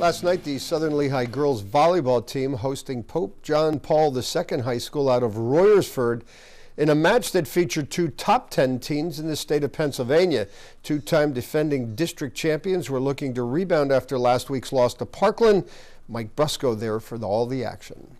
Last night, the Southern Lehigh girls volleyball team hosting Pope John Paul II High School out of Royersford in a match that featured two top 10 teams in the state of Pennsylvania. Two-time defending district champions were looking to rebound after last week's loss to Parkland. Mike Brusco there for all the action.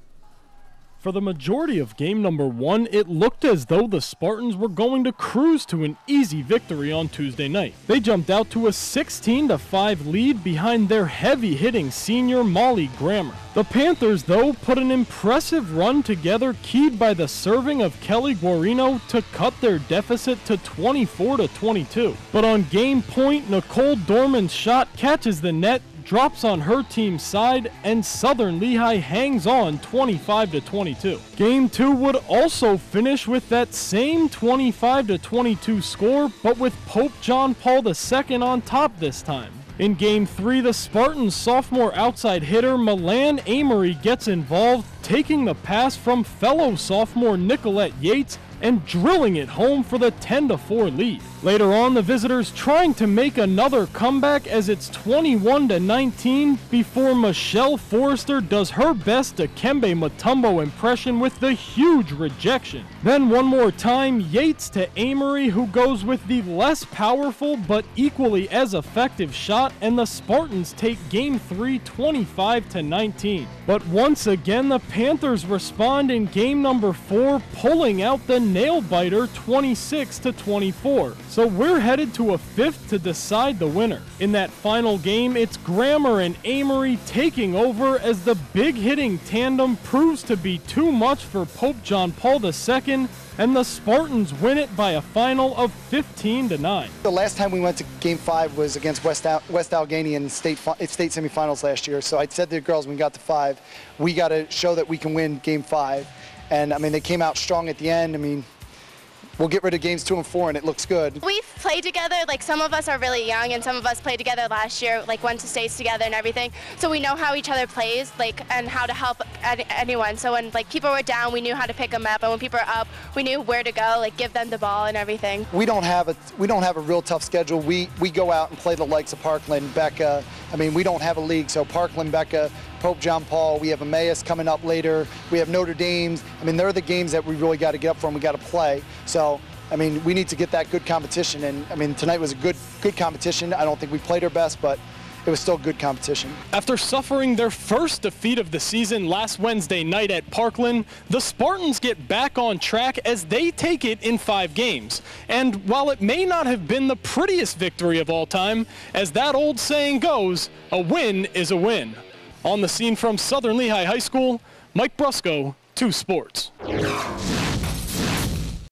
For the majority of game number one, it looked as though the Spartans were going to cruise to an easy victory on Tuesday night. They jumped out to a 16-5 lead behind their heavy-hitting senior Molly Grammer. The Panthers, though, put an impressive run together, keyed by the serving of Kelly Guarino to cut their deficit to 24-22. But on game point, Nicole Dorman's shot catches the net, drops on her team's side, and Southern Lehigh hangs on 25-22. Game two would also finish with that same 25-22 score, but with Pope John Paul II on top this time. In game three, the Spartans' sophomore outside hitter Milan Amory gets involved, taking the pass from fellow sophomore Nicolette Yates and drilling it home for the 10-4 lead. Later on, the visitors trying to make another comeback as it's 21-19 before Michelle Forrester does her best Dikembe Mutombo impression with the huge rejection. Then one more time, Yates to Amory, who goes with the less powerful but equally as effective shot, and the Spartans take game three 25-19. But once again, the Panthers respond in game number four, pulling out the nail-biter 26-24. So we're headed to a fifth to decide the winner. In that final game, it's Grammer and Amory taking over as the big hitting tandem proves to be too much for Pope John Paul II, and the Spartans win it by a final of 15-9. The last time we went to Game 5 was against West Allegheny in state semifinals last year. So I said to the girls when we got to 5, we got to show that we can win Game 5. And I mean, they came out strong at the end. I mean, we'll get rid of games 2 and 4, and it looks good. We've played together, like some of us are really young, and some of us played together last year, like went to states together and everything. So we know how each other plays, like, and how to help anyone. So when like people were down, we knew how to pick them up, and when people are up, we knew where to go, like give them the ball and everything. We don't have a real tough schedule. We go out and play the likes of Parkland, Becca. I mean, we don't have a league, so Parkland, Becca, Pope John Paul, we have Emmaus coming up later, we have Notre Dame's. I mean, they're the games that we really got to get up for and we got to play. So, I mean, we need to get that good competition, and I mean, tonight was a good competition. I don't think we played our best, but it was still good competition. After suffering their first defeat of the season last Wednesday night at Parkland, the Spartans get back on track as they take it in 5 games. And while it may not have been the prettiest victory of all time, as that old saying goes, a win is a win. On the scene from Southern Lehigh High School, Mike Brusco, 2 Sports.